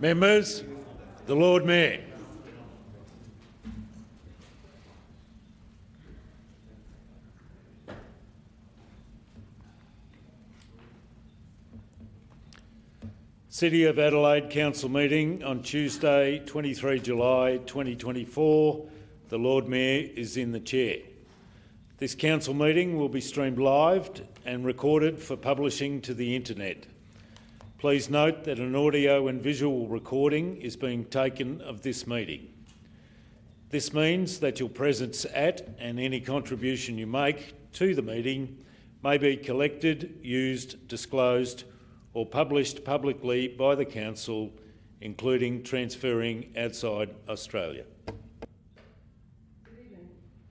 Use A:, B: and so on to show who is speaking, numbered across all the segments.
A: Members, the Lord Mayor. City of Adelaide Council meeting on Tuesday, 23 July 2024. The Lord Mayor is in the chair. This council meeting will be streamed live and recorded for publishing to the internet. Please note that an audio and visual recording is being taken of this meeting. This means that your presence at and any contribution you make to the meeting may be collected, used, disclosed or published publicly by the Council, including transferring outside Australia.
B: Good evening.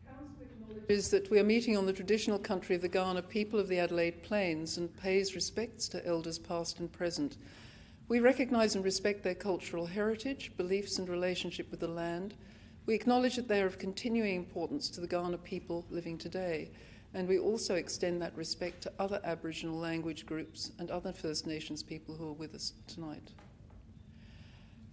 B: Council acknowledges that we are meeting on the traditional country of the Kaurna people of the Adelaide Plains and pays respects to elders past and present. We recognise and respect their cultural heritage, beliefs and relationship with the land. We acknowledge that they are of continuing importance to the Kaurna people living today, and we also extend that respect to other Aboriginal language groups and other First Nations people who are with us tonight.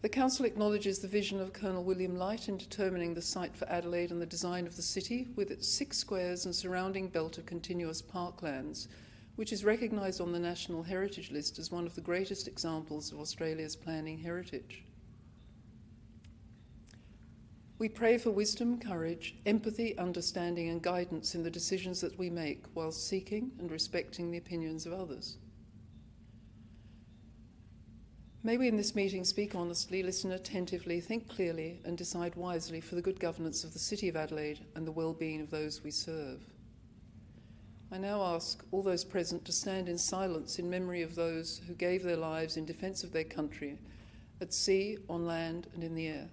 B: The Council acknowledges the vision of Colonel William Light in determining the site for Adelaide and the design of the city with its 6 squares and surrounding belt of continuous parklands, which is recognised on the National Heritage List as one of the greatest examples of Australia's planning heritage. We pray for wisdom, courage, empathy, understanding and guidance in the decisions that we make while seeking and respecting the opinions of others. May we in this meeting speak honestly, listen attentively, think clearly and decide wisely for the good governance of the City of Adelaide and the well-being of those we serve. I now ask all those present to stand in silence in memory of those who gave their lives in defence of their country, at sea, on land and in the air.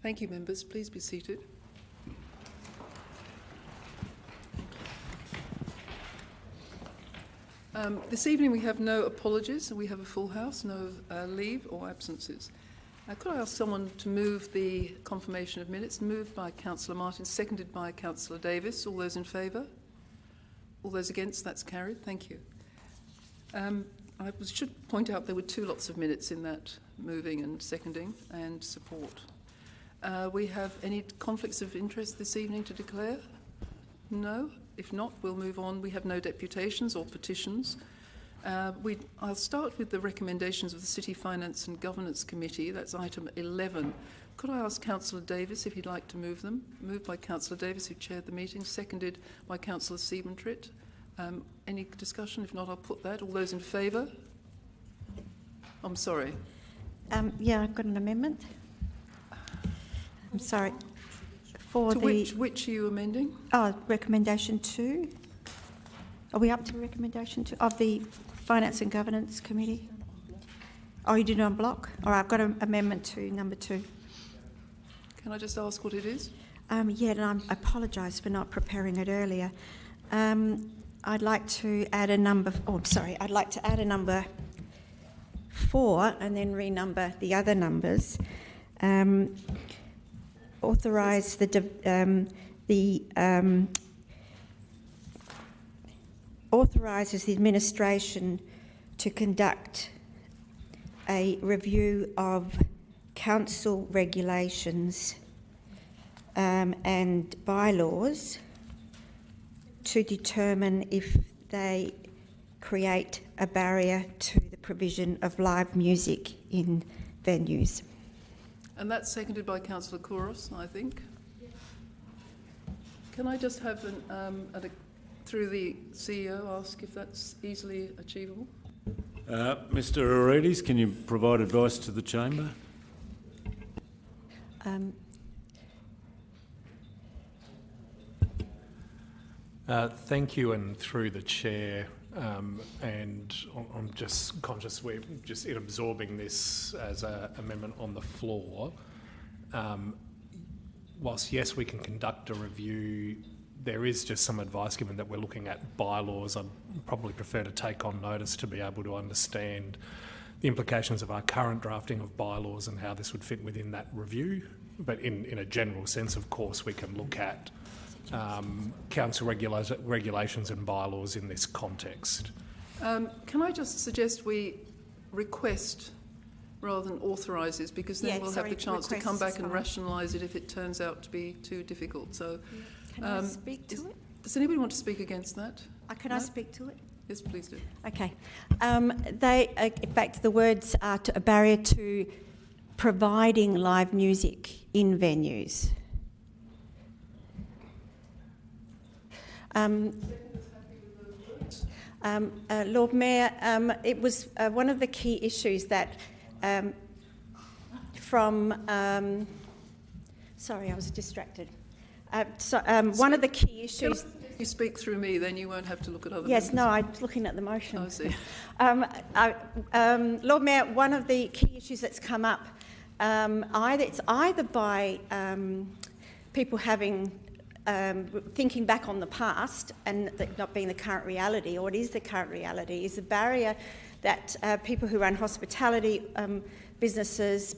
B: Thank you, members. Please be seated. This evening we have no apologies and we have a full house, no leave or absences. Could I ask someone to move the confirmation of minutes? Moved by Councillor Martin, seconded by Councillor Davis. All those in favour? All those against? That's carried. Thank you. I should point out there were 2 lots of minutes in that moving and seconding and support. We have any conflicts of interest this evening to declare? No? If not, we'll move on. We have no deputations or petitions. I'll start with the recommendations of the City Finance and Governance Committee. That's item 11. Could I ask Councillor Davis if he'd like to move them? Moved by Councillor Davis, who chaired the meeting, seconded by Councillor Siebentritt. Any discussion? If not, I'll put that. All those in favour? I'm sorry.
C: Yeah, I've got an amendment. I'm sorry. For
B: to
C: the
B: which are you amending?
C: Oh, recommendation 2. Are we up to recommendation 2 of the Finance and Governance Committee? Oh, you did it on block? All right, I've got an amendment to number 2.
B: Can I just ask what it is?
C: Yeah, and I apologise for not preparing it earlier. I'd like to add a number. Oh, sorry. I'd like to add a number 4 and then renumber the other numbers. Authorise authorises the administration to conduct a review of council regulations and bylaws to determine if they create a barrier to the provision of live music in venues.
B: And that's seconded by Councillor Kouros, I think. Can I just have, through the CEO, ask if that's easily achievable?
A: Mr Aredes, can you provide advice to the chamber?
D: Thank you, and through the chair, and I'm just conscious we're just in absorbing this as an amendment on the floor. Whilst, yes, we can conduct a review, there is just some advice given that we're looking at bylaws. I'd probably prefer to take on notice to be able to understand the implications of our current drafting of bylaws and how this would fit within that review. But in a general sense, of course, we can look at council regulations and bylaws in this context.
B: Can I just suggest we request rather than authorises, because then we'll have the chance to come back and rationalise it if it turns out to be too difficult. So,
C: can I speak to it?
B: Does anybody want to speak against that?
C: Can I speak to it?
B: Yes, please do.
C: Okay. In fact, the words are a barrier to providing live music in venues. Lord Mayor, it was one of the key issues that sorry, I was distracted. One of the key issues...
B: If you speak through me, then you won't have to look at other
C: Yes,
B: members.
C: no, I was looking at the motion.
B: Oh, I see.
C: Lord Mayor, one of the key issues that's come up, it's either by people having thinking back on the past and that not being the current reality, or it is the current reality, is a barrier that people who run hospitality businesses,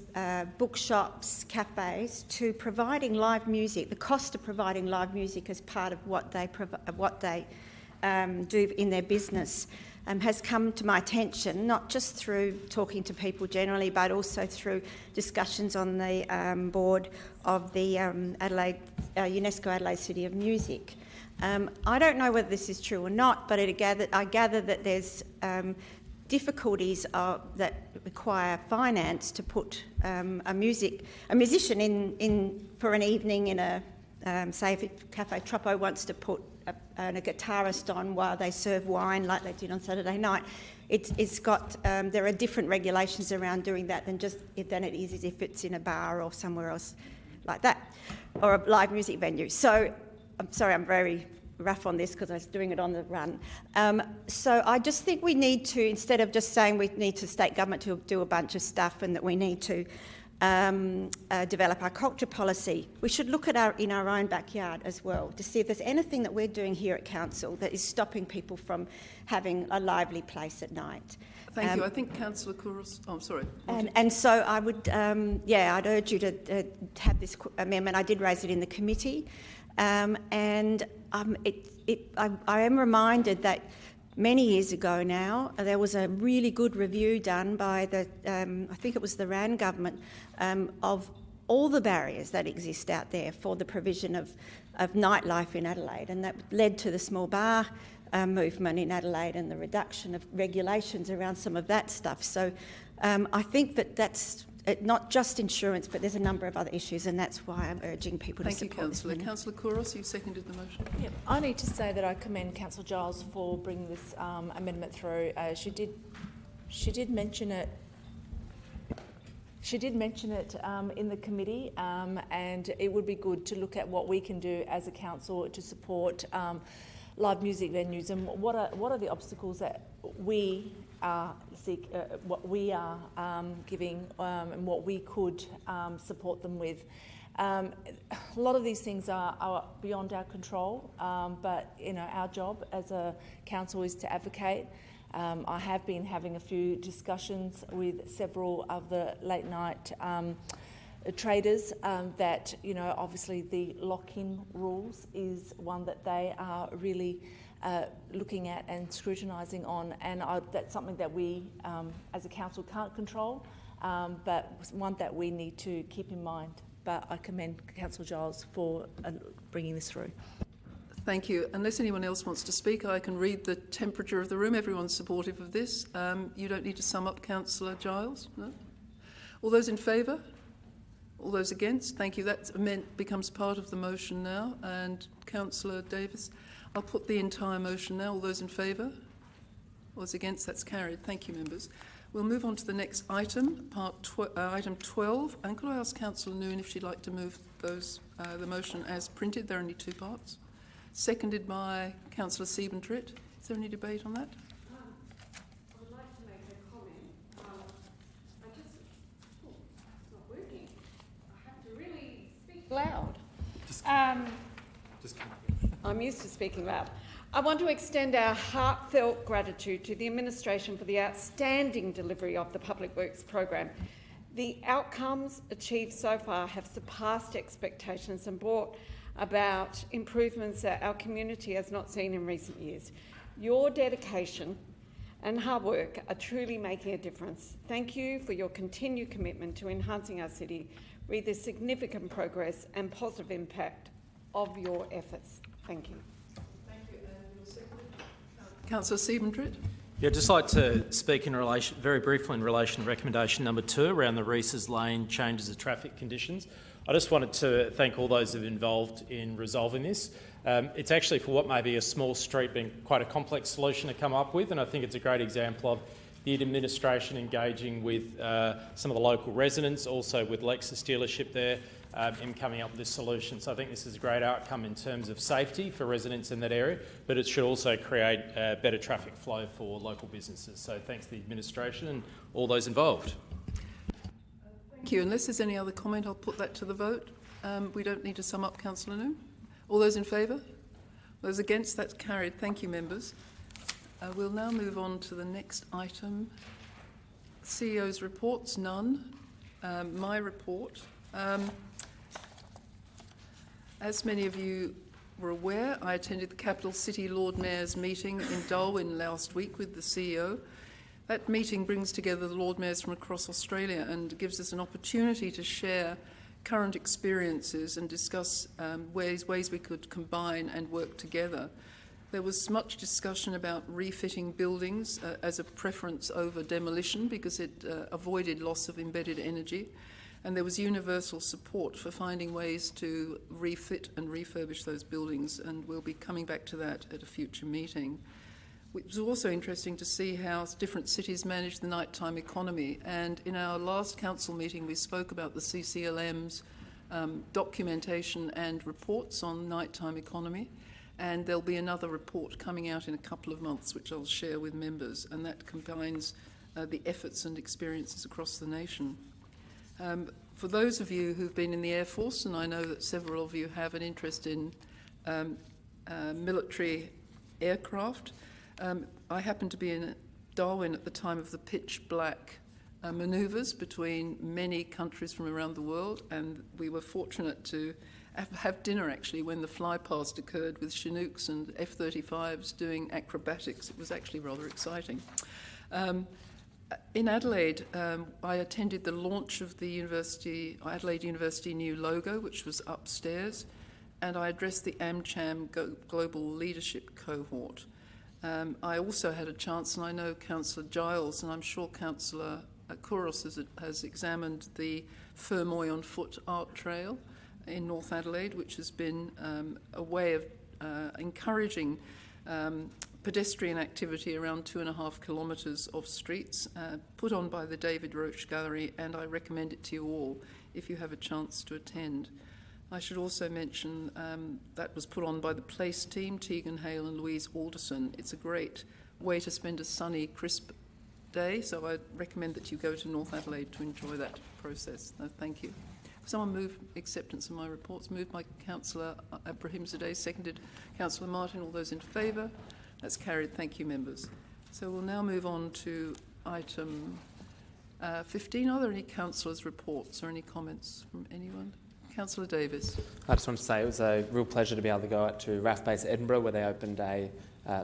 C: bookshops, cafes, to providing live music, the cost of providing live music as part of what they do in their business, has come to my attention, not just through talking to people generally, but also through discussions on the board of the UNESCO Adelaide City of Music. I don't know whether this is true or not, but I gather that there's difficulties that require finance to put a musician in for an evening in a, say if Cafe Troppo wants to put a guitarist on while they serve wine like they did on Saturday night. It's got, there are different regulations around doing that than it is if it's in a bar or somewhere else like that, or a live music venue. So, I'm sorry, I'm very rough on this because I was doing it on the run. So I just think we need to, instead of just saying we need to state government to do a bunch of stuff and that we need to develop our culture policy, we should look at in our own backyard as well to see if there's anything that we're doing here at council that is stopping people from having a lively place at night.
B: Thank you. I think Councillor Kouros... Oh, sorry.
C: And so I would, I'd urge you to have this amendment. I did raise it in the committee. I am reminded that many years ago now, there was a really good review done by the, I think it was the RAN government, of all the barriers that exist out there for the provision of nightlife in Adelaide, and that led to the small bar movement in Adelaide and the reduction of regulations around some of that stuff. So I think that's not just insurance, but there's a number of other issues, and that's why I'm urging people to support this.
B: Thank you, Councillor. Councillor Kouros, you seconded the motion.
E: Yeah, I need to say that I commend Councillor Giles for bringing this amendment through. She did mention it. She did mention it in the committee, and it would be good to look at what we can do as a council to support live music venues, and what are the obstacles that we what we are giving, and what we could support them with. A lot of these things are beyond our control, but our job as a council is to advocate. I have been having a few discussions with several of the late night traders that, obviously the lock-in rules is one that they are really looking at and scrutinising on, and that's something that we as a council can't control, but one that we need to keep in mind. But I commend Councillor Giles for bringing this through.
B: Thank you. Unless anyone else wants to speak, I can read the temperature of the room. Everyone's supportive of this. You don't need to sum up, Councillor Giles? No? All those in favour? All those against? Thank you. That becomes part of the motion now. And Councillor Davis, I'll put the entire motion now. All those in favour? All those against? That's carried. Thank you, members. We'll move on to the next item, item 12. And could I ask Councillor Nguyen if she'd like to move the motion as printed? There are only two parts. Seconded by Councillor Siebentrit. Is there any debate on that?
F: I would like to make a comment. It's not working. I have to really speak loud. I'm used to speaking loud. I want to extend our heartfelt gratitude to the administration for the outstanding delivery of the Public Works program. The outcomes achieved so far have surpassed expectations and brought about improvements that our community has not seen in recent years. Your dedication and hard work are truly making a difference. Thank you for your continued commitment to enhancing our city with the significant progress and positive impact of your efforts. Thank you.
B: Thank you. And your second? Councillor Siebentrit.
G: Yeah, I'd just like to speak in relation, very briefly in relation to recommendation number 2 around the Reeses Lane changes of traffic conditions. I just wanted to thank all those who have involved in resolving this. It's actually, for what may be a small street, been quite a complex solution to come up with, and I think it's a great example of the administration engaging with some of the local residents, also with Lexus dealership there, in coming up with this solution. So I think this is a great outcome in terms of safety for residents in that area, but it should also create better traffic flow for local businesses. So thanks to the administration and all those involved.
B: Thank you. Unless there's any other comment, I'll put that to the vote. We don't need to sum up, Councillor Noon. All those in favour? Those against? That's carried. Thank you, members. We'll now move on to the next item. CEO's reports, none. My report. As many of you were aware, I attended the Capital City Lord Mayor's meeting in Darwin last week with the CEO. That meeting brings together the Lord Mayors from across Australia and gives us an opportunity to share current experiences and discuss ways we could combine and work together. There was much discussion about refitting buildings as a preference over demolition because it avoided loss of embedded energy. And there was universal support for finding ways to refit and refurbish those buildings, and we'll be coming back to that at a future meeting. It was also interesting to see how different cities manage the nighttime economy, and in our last council meeting we spoke about the CCLM's documentation and reports on nighttime economy, and there'll be another report coming out in a couple of months which I'll share with members, and that combines the efforts and experiences across the nation. For those of you who've been in the Air Force, and I know that several of you have an interest in military aircraft, I happened to be in Darwin at the time of the pitch black manoeuvres between many countries from around the world, and we were fortunate to have dinner actually when the flypast occurred with Chinooks and F-35s doing acrobatics. It was actually rather exciting. In Adelaide, I attended the launch of the Adelaide University new logo, which was upstairs, and I addressed the AmCham Global Leadership Cohort. I also had a chance, and I know Councillor Giles, and I'm sure Councillor Kouros has examined the Fermoy on Foot art trail in North Adelaide, which has been a way of encouraging pedestrian activity around 2.5 kilometres of streets, put on by the David Roach Gallery, and I recommend it to you all if you have a chance to attend. I should also mention that was put on by the Place team, Tegan Hale and Louise Alderson. It's a great way to spend a sunny, crisp day, so I recommend that you go to North Adelaide to enjoy that process. So thank you. Someone move acceptance of my reports. Moved by Councillor Abrahimzadeh, seconded Councillor Martin. All those in favour? That's carried. Thank you, members. So we'll now move on to item 15. Are there any councillors' reports or any comments from anyone? Councillor Davis.
H: I just want to say it was a real pleasure to be able to go out to RAF Base Edinburgh, where they opened a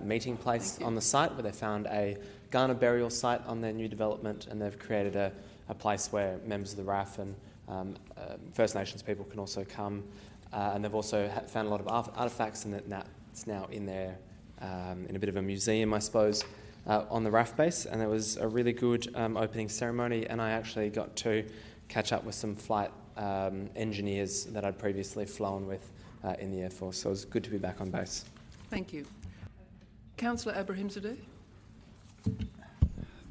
H: meeting place on the site, where they found a Ghana burial site on their new development, and they've created a place where members of the RAF and First Nations people can also come, and they've also found a lot of artefacts, and that's now in there in a bit of a museum, I suppose, on the RAF base. And it was a really good opening ceremony, and I actually got to catch up with some flight engineers that I'd previously flown with in the Air Force, so it was good to be back on base.
B: Thank you. Councillor Abrahimzadeh.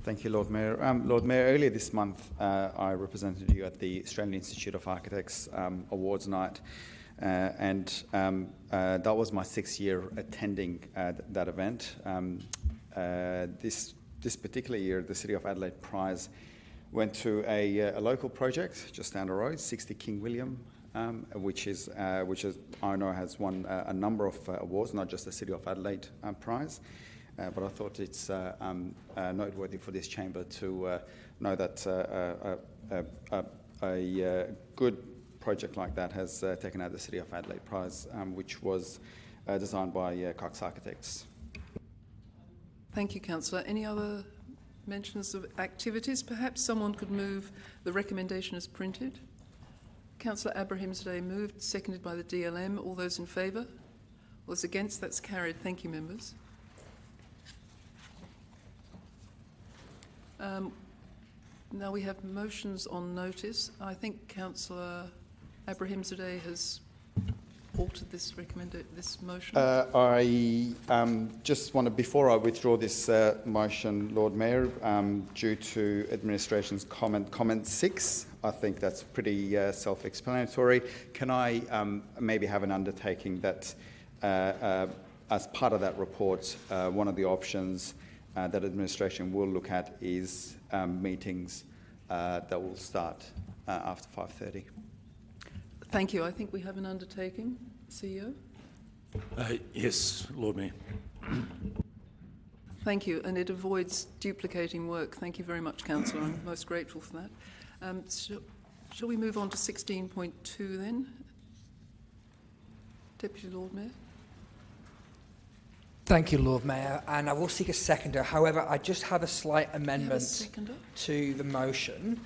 I: Thank you, Lord Mayor. Lord Mayor, earlier this month I represented you at the Australian Institute of Architects Awards Night, That was my 6th year attending that event. This particular year, the City of Adelaide Prize went to a local project just down the road, 60 King William, which I know has won a number of awards, not just the City of Adelaide Prize. But I thought it's noteworthy for this chamber to know that a good project like that has taken out the City of Adelaide Prize, which was designed by Cox Architects.
B: Thank you, Councillor. Any other mentions of activities? Perhaps someone could move the recommendation as printed. Councillor Abrahimzadeh moved, seconded by the DLM. All those in favour? All those against? That's carried. Thank you, members. Now we have motions on notice. I think Councillor Abrahimzadeh has altered this motion.
I: I just want to, before I withdraw this motion, Lord Mayor, due to administration's comment 6, I think that's pretty self-explanatory. Can I maybe have an undertaking that as part of that report, one of the options that administration will look at is meetings that will start after 5:30.
B: Thank you. I think we have an undertaking. CEO?
A: Yes, Lord Mayor.
B: Thank you, and it avoids duplicating work. Thank you very much, Councillor. I'm most grateful for that. Shall we move on to 16.2 then? Deputy Lord Mayor?
J: Thank you, Lord Mayor, and I will seek a seconder. However, I just have a slight amendment to the motion.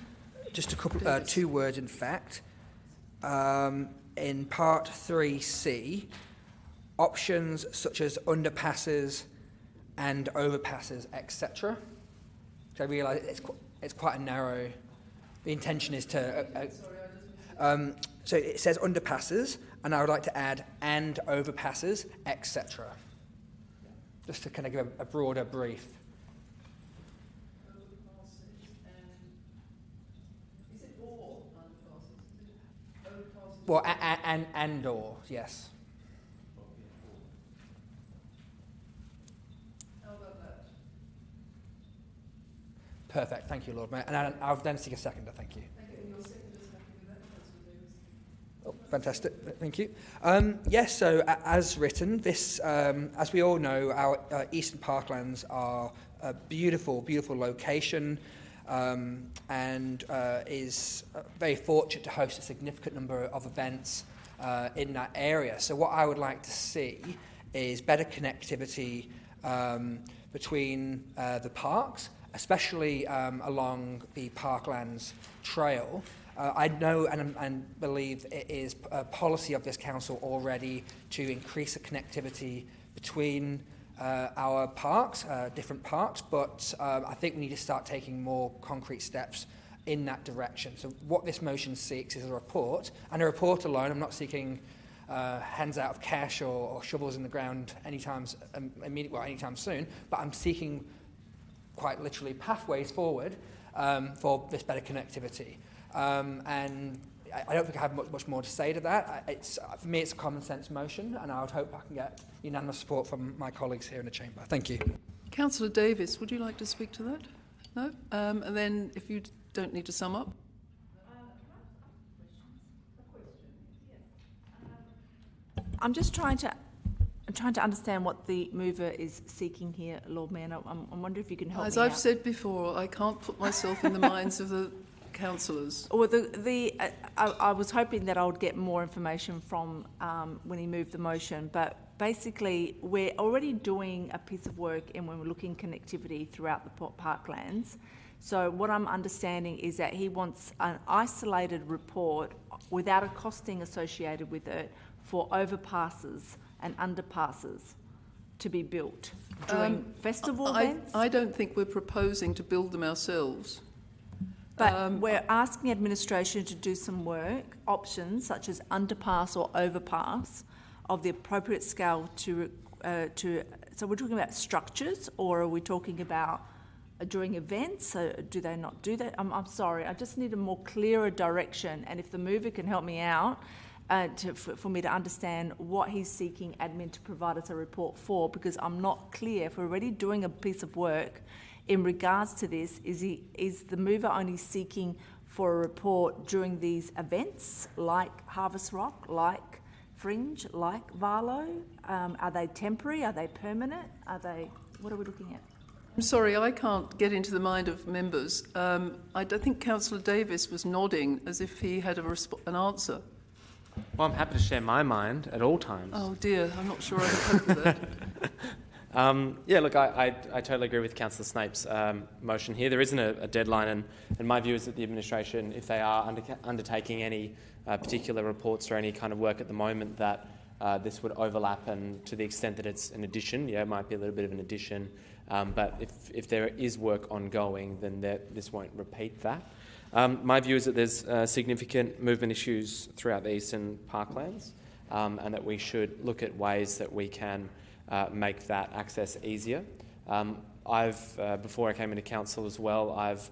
J: Just a couple, 2 words, in fact. In Part 3C, options such as underpasses and overpasses, etc. So I realise it's quite a narrow. The intention is to. So it says underpasses, and I would like to add and overpasses, etc. Just to kind of give a broader brief. Well, and or, yes.
B: How about that?
J: Perfect, thank you, Lord Mayor. And I'll then seek a seconder, thank you.
B: Thank you. And your seconder's happy with that, Councillor Davis?
J: Oh, fantastic, thank you. Yes, so as written, this, as we all know, our Eastern Parklands are a beautiful, beautiful location. And is very fortunate to host a significant number of events in that area. So what I would like to see is better connectivity between the parks, especially along the Parklands Trail. I know and believe it is a policy of this council already to increase the connectivity between our parks, different parks, but I think we need to start taking more concrete steps in that direction. So what this motion seeks is a report, and a report alone. I'm not seeking hands out of cash or shovels in the ground anytime soon, but I'm seeking quite literally pathways forward for this better connectivity. And I don't think I have much more to say to that. For me, it's a common sense motion, and I would hope I can get unanimous support from my colleagues here in the chamber. Thank you.
B: Councillor Davis, would you like to speak to that? No? And then if you don't need to sum up.
E: I'm just trying to understand what the mover is seeking here, Lord Mayor. I'm wondering if you can help me out.
B: As I've said before, I can't put myself in the minds of the councillors.
E: Well, I was hoping that I would get more information from when he moved the motion, but basically we're already doing a piece of work and when we're looking connectivity throughout the parklands. So what I'm understanding is that he wants an isolated report without a costing associated with it for overpasses and underpasses to be built during festival events.
B: I don't think we're proposing to build them ourselves.
E: But we're asking administration to do some work, options such as underpass or overpass of the appropriate scale to so we're talking about structures, or are we talking about during events? So do they not do that? I'm sorry, I just need a more clearer direction, and if the mover can help me out for me to understand what he's seeking admin to provide us a report for, because I'm not clear if we're already doing a piece of work in regards to this. Is the mover only seeking for a report during these events like Harvest Rock, like Fringe, like Varlo? Are they temporary? Are they permanent? What are we looking at?
B: I'm sorry, I can't get into the mind of members. I think Councillor Davis was nodding as if he had an answer.
H: Well, I'm happy to share my mind at all times.
B: Oh dear, I'm not sure I can cope with that.
H: Yeah, look, I totally agree with Councillor Snape's motion here. There isn't a deadline, and my view is that the administration, if they are undertaking any particular reports or any kind of work at the moment, that this would overlap, and to the extent that it's an addition, yeah, it might be a little bit of an addition, but if there is work ongoing, then this won't repeat that. My view is that there's significant movement issues throughout the eastern parklands, and that we should look at ways that we can make that access easier. Before I came into council as well, I've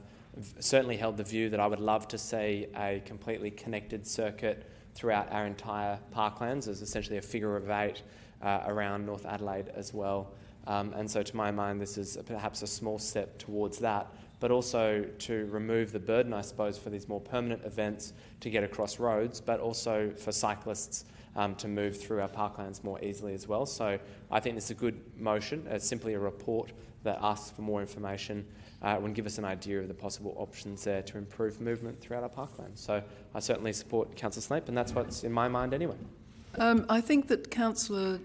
H: certainly held the view that I would love to see a completely connected circuit throughout our entire parklands as essentially a figure of 8 around North Adelaide as well. And so to my mind, this is perhaps a small step towards that, but also to remove the burden, I suppose, for these more permanent events to get across roads, but also for cyclists to move through our parklands more easily as well. So I think this is a good motion. It's simply a report that asks for more information and give us an idea of the possible options there to improve movement throughout our parklands. So I certainly support Councillor Snape, and that's what's in my mind anyway.
B: I think that Councillor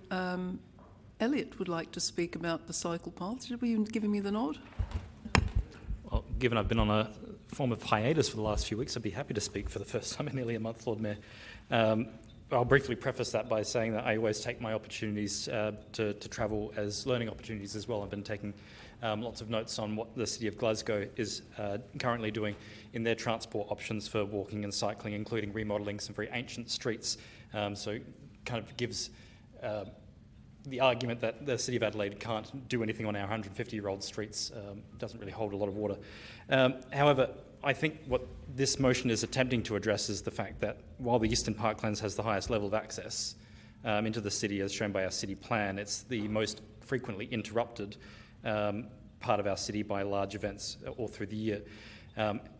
B: Elliott would like to speak about the cycle paths. Were you giving me the nod?
K: Well, given I've been on a form of hiatus for the last few weeks, I'd be happy to speak for the first time in nearly a month, Lord Mayor. I'll briefly preface that by saying that I always take my opportunities to travel as learning opportunities as well. I've been taking lots of notes on what the City of Glasgow is currently doing in their transport options for walking and cycling, including remodelling some very ancient streets. So it kind of gives the argument that the City of Adelaide can't do anything on our 150-year-old streets doesn't really hold a lot of water. However, I think what this motion is attempting to address is the fact that while the Eastern Parklands has the highest level of access into the city as shown by our city plan, it's the most frequently interrupted part of our city by large events all through the year.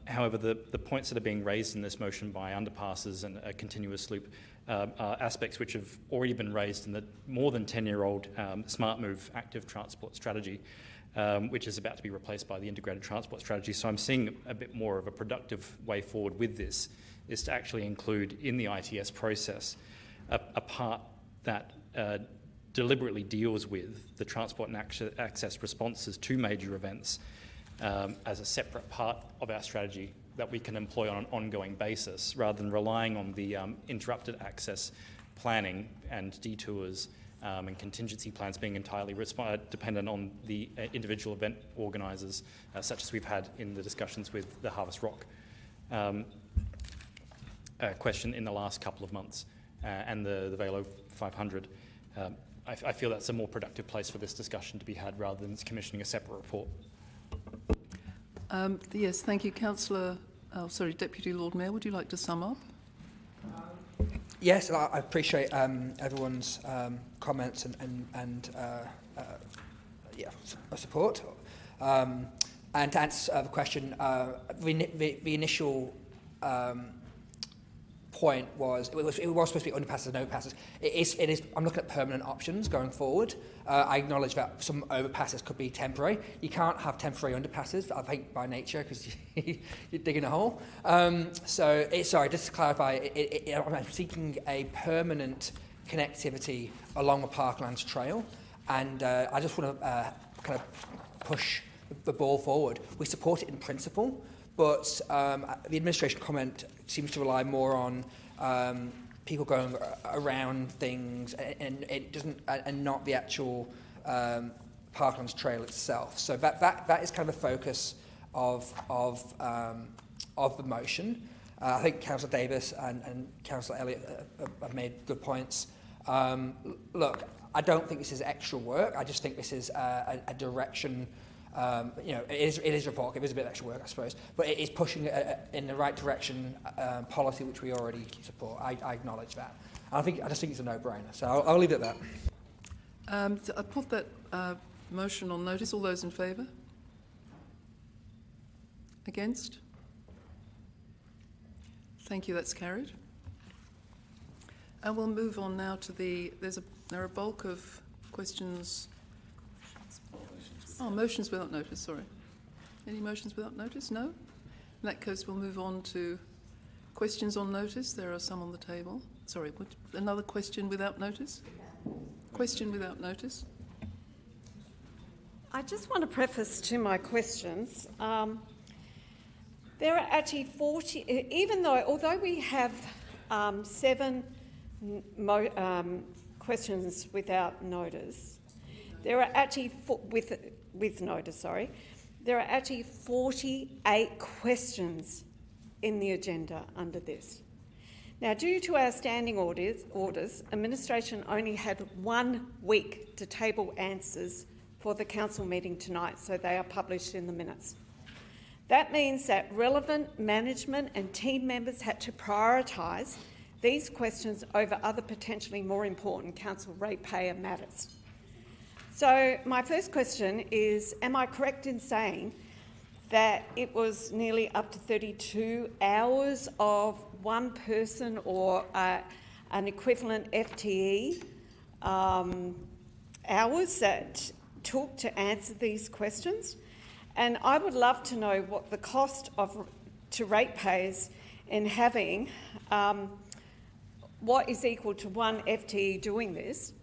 K: However, the points that are being raised in this motion by underpasses and a continuous loop are aspects which have already been raised in the more than 10-year-old Smart Move active transport strategy, which is about to be replaced by the integrated transport strategy. So I'm seeing a bit more of a productive way forward with this, is to actually include in the ITS process a part that deliberately deals with the transport and access responses to major events as a separate part of our strategy that we can employ on an ongoing basis, rather than relying on the interrupted access planning and detours and contingency plans being entirely dependent on the individual event organisers, such as we've had in the discussions with the Harvest Rock question in the last couple of months, and the Velo 500. I feel that's a more productive place for this discussion to be had, rather than commissioning a separate report.
B: Yes, thank you. Deputy Lord Mayor, would you like to sum up?
J: Yes, I appreciate everyone's comments and support. And to answer the question, the initial point was it was supposed to be underpasses and overpasses. It is. I'm looking at permanent options going forward. I acknowledge that some overpasses could be temporary. You can't have temporary underpasses, I think, by nature, because you're digging a hole. Sorry, just to clarify, I'm seeking a permanent connectivity along a Parklands trail, and I just want to kind of push the ball forward. We support it in principle, but the administration comment seems to rely more on people going around things, and it doesn't, and not the actual Parklands trail itself. So that is kind of the focus of the motion. I think Councillor Davis and Councillor Elliott have made good points. Look, I don't think this is extra work. I just think this is a direction it is reported. It is a bit of extra work, I suppose, but it is pushing it in the right direction. Policy which we already support. I acknowledge that. I just think it's a no-brainer. So I'll leave it at that.
B: So I put that motion on notice. All those in favour? Against? Thank you. That's carried. And we'll move on now to there are a bulk of questions. Oh, motions without notice, sorry. Any motions without notice? No? In that case, we'll move on to questions on notice. There are some on the table. Sorry, another question without notice? Question without notice.
F: I just want to preface to my questions. There are actually 40, although we have 7 questions without notice, there are actually, with notice, sorry, there are actually 48 questions in the agenda under this. Now, due to our standing orders, administration only had 1 week to table answers for the council meeting tonight, so they are published in the minutes. That means that relevant management and team members had to prioritise these questions over other potentially more important council ratepayer matters. So my first question is, am I correct in saying that it was nearly up to 32 hours of one person or an equivalent FTE hours that took to answer these questions? And I would love to know what the cost to ratepayers in having what is equal to 1 FTE doing this.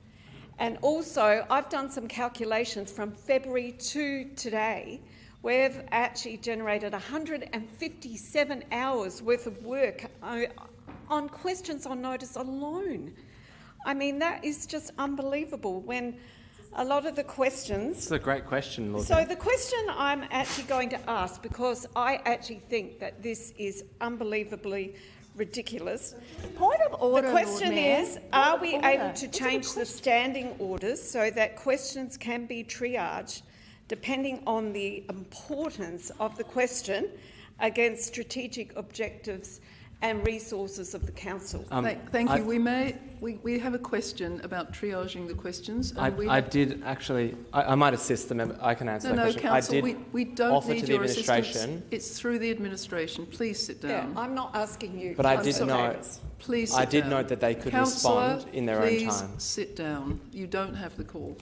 F: And also, I've done some calculations from February to today. We've actually generated 157 hours worth of work on questions on notice alone. I mean, that is just unbelievable when a lot of the questions...
H: It's a great question, Lord.
F: So the question I'm actually going to ask, because I actually think that this is unbelievably ridiculous.
C: Point of order,
F: the question
C: Lord Mayor.
F: is, are we able to change the standing orders so that questions can be triaged depending on the importance of the question against strategic objectives and resources of the council?
B: Thank you. We have a question about triaging the questions. And
H: I did actually. I might assist the member. I can answer that question.
B: Council, we don't need your
H: administration.
B: It's through the administration. Please sit down.
F: Yeah, I'm not asking you.
H: But I did note.
B: Please sit
H: I did
B: down.
H: note that they could
B: Councillor,
H: respond in their own time.
B: Please sit down. You don't have the call.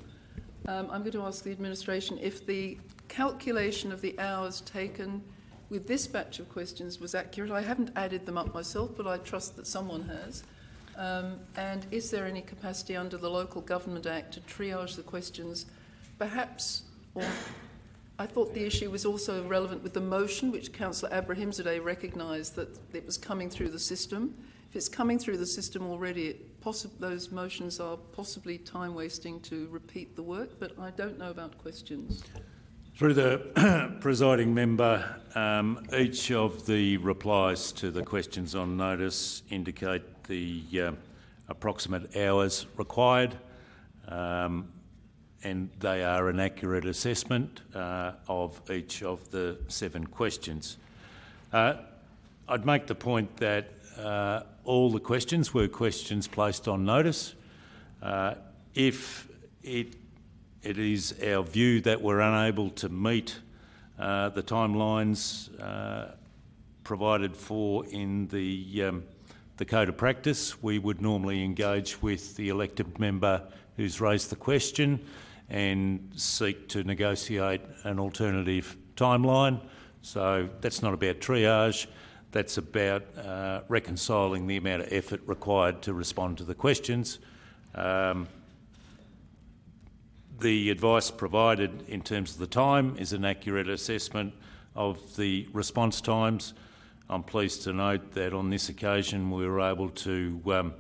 B: I'm going to ask the administration if the calculation of the hours taken with this batch of questions was accurate. I haven't added them up myself, but I trust that someone has. And is there any capacity under the Local Government Act to triage the questions? Perhaps, or I thought the issue was also relevant with the motion, which Councillor Abrahimzadeh recognised that it was coming through the system. If it's coming through the system already, those motions are possibly time-wasting to repeat the work, but I don't know about questions.
A: Through the presiding member, each of the replies to the questions on notice indicate the approximate hours required, and they are an accurate assessment of each of the 7 questions. I'd make the point that all the questions were questions placed on notice. If it is our view that we're unable to meet the timelines provided for in the Code of Practice, we would normally engage with the elected member who's raised the question and seek to negotiate an alternative timeline. So that's not about triage, that's about reconciling the amount of effort required to respond to the questions. The advice provided in terms of the time is an accurate assessment of the response times. I'm pleased to note that on this occasion we were able to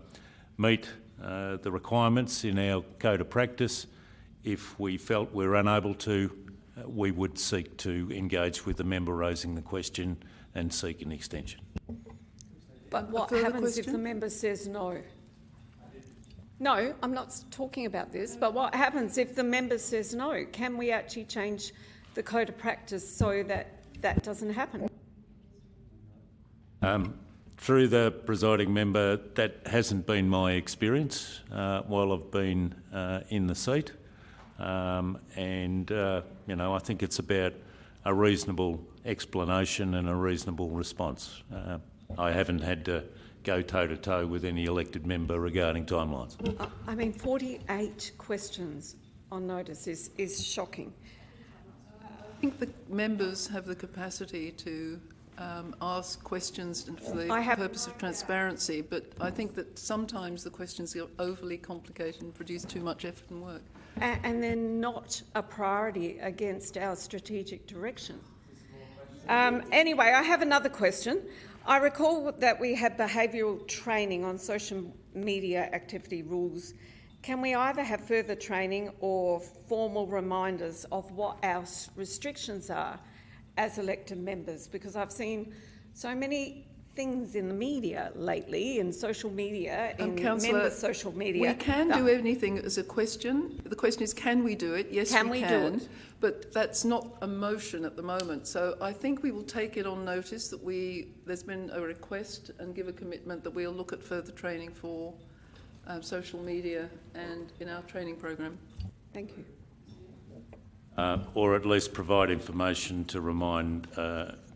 A: meet the requirements in our Code of Practice. If we felt we were unable to, we would seek to engage with the member raising the question and seek an extension.
F: But what happens if the member says no? No, I'm not talking about this, but what happens if the member says no? Can we actually change the code of practice so that that doesn't happen?
A: Through the presiding member, that hasn't been my experience while I've been in the seat. I think it's about a reasonable explanation and a reasonable response. I haven't had to go toe-to-toe with any elected member regarding timelines.
F: 48 questions on notice is shocking.
B: I think the members have the capacity to ask questions for the purpose of transparency, but I think that sometimes the questions are overly complicated and produce too much effort and work.
F: And they're not a priority against our strategic direction. Anyway, I have another question. I recall that we had behavioural training on social media activity rules. Can we either have further training or formal reminders of what our restrictions are as elected members? Because I've seen so many things in the media lately, in social media, in members' social media.
B: We can do anything as a question. The question is, can we do it? Yes, we can. Do it? But that's not a motion at the moment. So I think we will take it on notice that there's been a request and give a commitment that we'll look at further training for social media and in our training program.
F: Thank you.
A: Or at least provide information to remind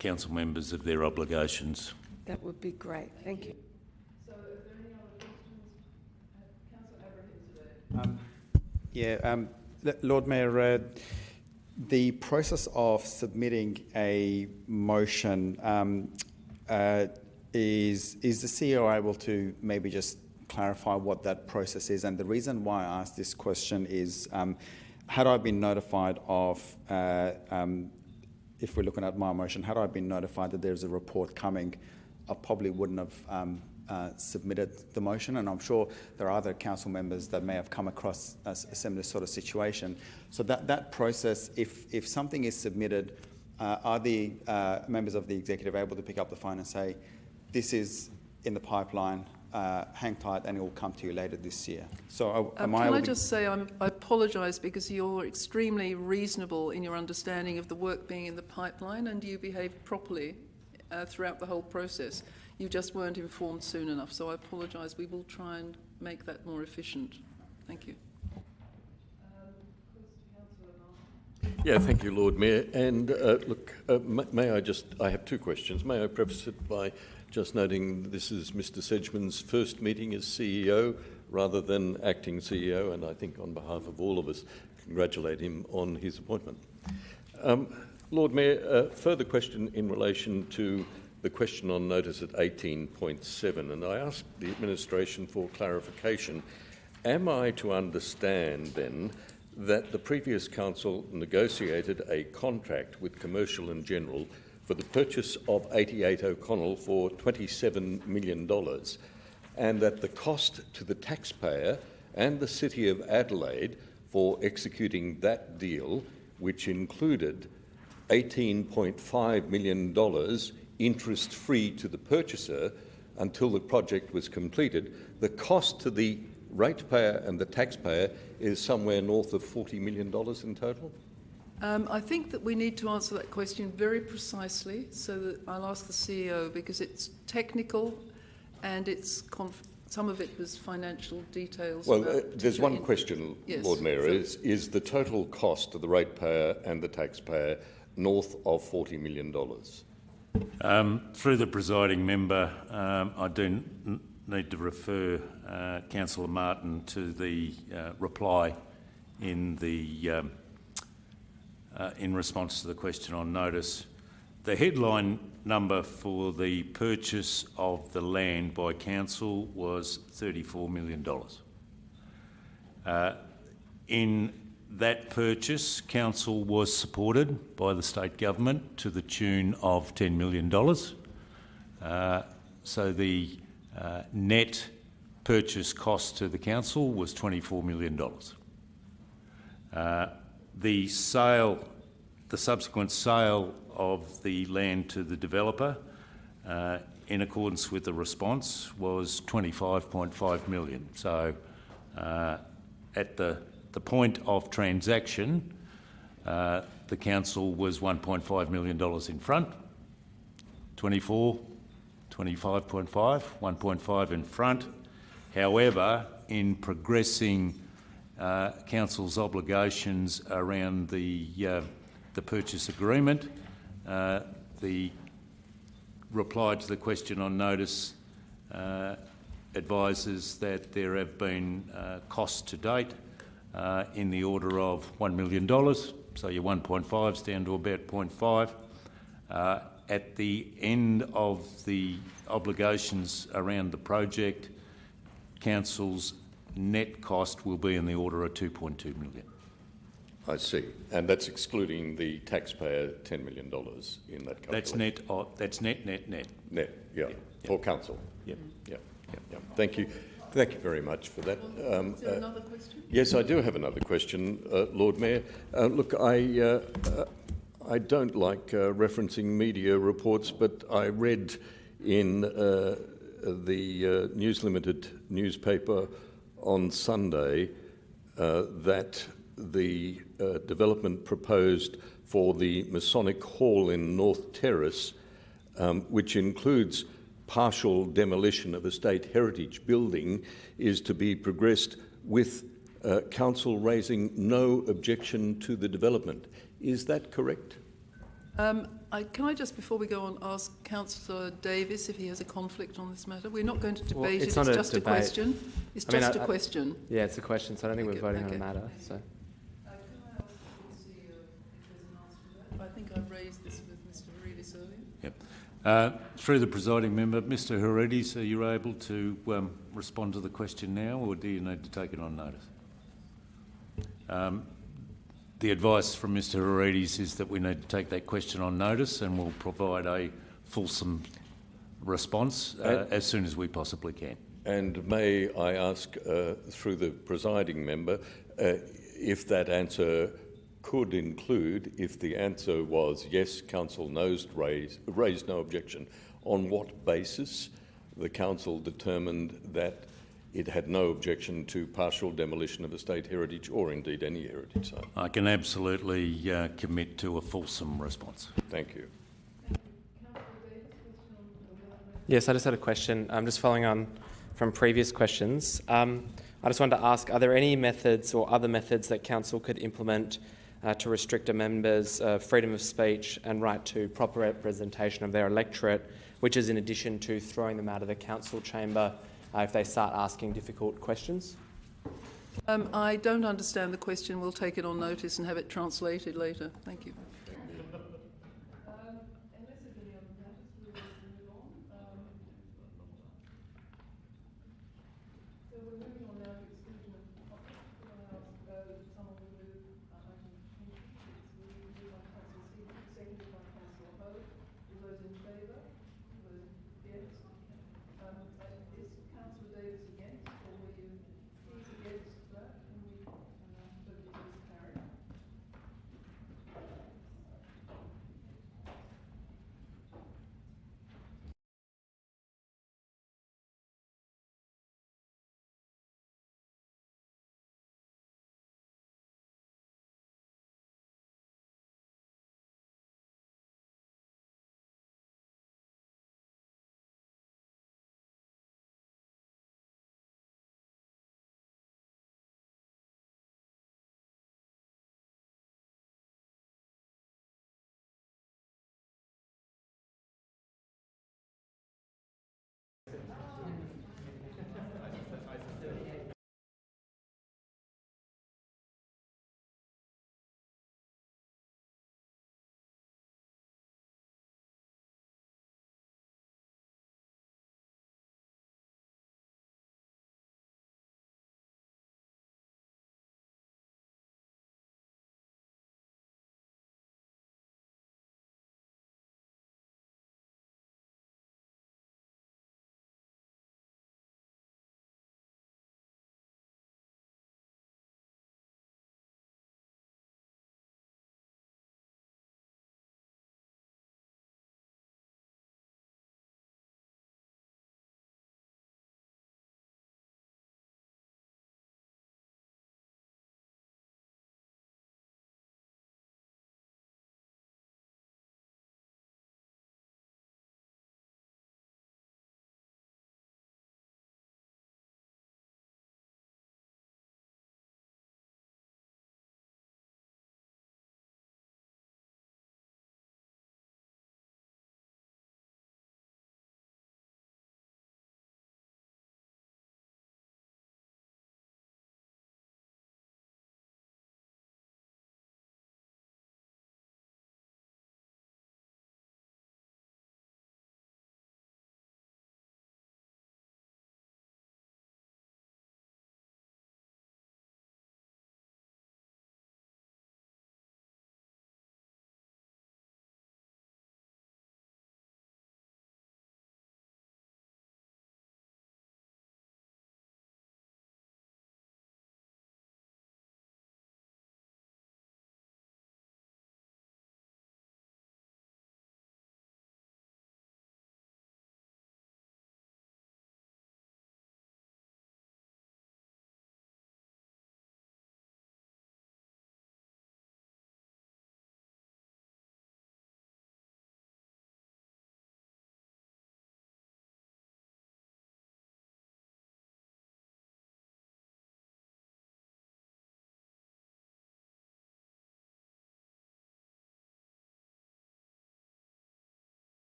A: council members of their obligations.
F: That would be great. Thank you.
B: So are there any other questions? Councillor Abraham today.
I: Lord Mayor, the process of submitting a motion, is the CEO able to maybe just clarify what that process is? And the reason why I asked this question is, had I been notified of, if we're looking at my motion, had I been notified that there's a report coming, I probably wouldn't have submitted the motion, and I'm sure there are other council members that may have come across a similar sort of situation. So that process, if something is submitted, are the members of the executive able to pick up the phone and say, this is in the pipeline, hang tight and it will come to you later this year? So
B: can I just say I apologise because you're extremely reasonable in your understanding of the work being in the pipeline, and you behaved properly throughout the whole process. You just weren't informed soon enough, so I apologise. We will try and make that more efficient. Thank you.
L: Yeah, thank you, Lord Mayor. And I have two questions. May I preface it by just noting this is Mr. Sedgman's first meeting as CEO rather than acting CEO, and I think on behalf of all of us, congratulate him on his appointment. Lord Mayor, further question in relation to the question on notice at 18.7, and I asked the administration for clarification. Am I to understand then that the previous council negotiated a contract with Commercial and General for the purchase of 88 O'Connell for $27 million, and that the cost to the taxpayer and the City of Adelaide for executing that deal, which included $18.5 million interest-free to the purchaser until the project was completed, the cost to the ratepayer and the taxpayer is somewhere north of $40 million in total?
B: I think that we need to answer that question very precisely, so that I'll ask the CEO, because it's technical and it's some of it was financial details.
L: Well, there's one question, yes, Lord Mayor, is the total cost to the ratepayer and the taxpayer north of $40 million?
A: Through the presiding member, I do need to refer Councillor Martin to the reply in the in response to the question on notice. The headline number for the purchase of the land by council was $34 million. In that purchase, council was supported by the state government to the tune of $10 million. So the net purchase cost to the council was $24 million. The subsequent sale of the land to the developer, in accordance with the response, was $25.5 million. So at the point of transaction, the council was $1.5 million in front. 24, 25.5, 1.5 in front. However, in progressing council's obligations around the purchase agreement, the reply to the question on notice advises that there have been costs to date in the order of $1 million, so your 1.5's down to about 0.5. At the end of the obligations around the project, council's net cost will be in the order of $2.2 million.
L: I see. And that's excluding the taxpayer $10 million in that calculation?
A: That's net. That's net.
L: Net, yeah, for council.
A: Yep.
L: Yeah. Thank you. Thank you very much for that.
B: Is there another question?
L: Yes, I do have another question, Lord Mayor. Look, I don't like referencing media reports, but I read in the News Limited newspaper on Sunday that the development proposed for the Masonic Hall in North Terrace, which includes partial demolition of a state heritage building, is to be progressed with council raising no objection to the development. Is that correct?
B: Can I just, before we go on, ask Councillor Davis if he has a conflict on this matter? We're not going to debate it, it's just a question. It's just a question.
H: Yeah, it's a question, so I don't think we're voting on the matter. So.
B: I think I raised this with Mr. Herides earlier.
A: Yep. Through the presiding member, Mr. Herides, are you able to respond to the question now, or do you need to take it on notice? The advice from Mr. Herides is that we need to take that question on notice, and we'll provide a fulsome response as soon as we possibly can.
L: And may I ask, through the presiding member, if that answer could include, if the answer was yes, council raised no objection, on what basis the council determined that it had no objection to partial demolition of a state heritage or indeed any heritage site?
A: I can absolutely commit to a fulsome response.
L: Thank you.
H: Yes, I just had a question. I'm just following on from previous questions. I just wanted to ask, are there any methods or other methods that council could implement to restrict a member's freedom of speech and right to proper representation of their electorate, which is in addition to throwing them out of the council chamber if they start asking difficult questions?
B: I don't understand the question. We'll take it on notice and have it translated later. Thank you.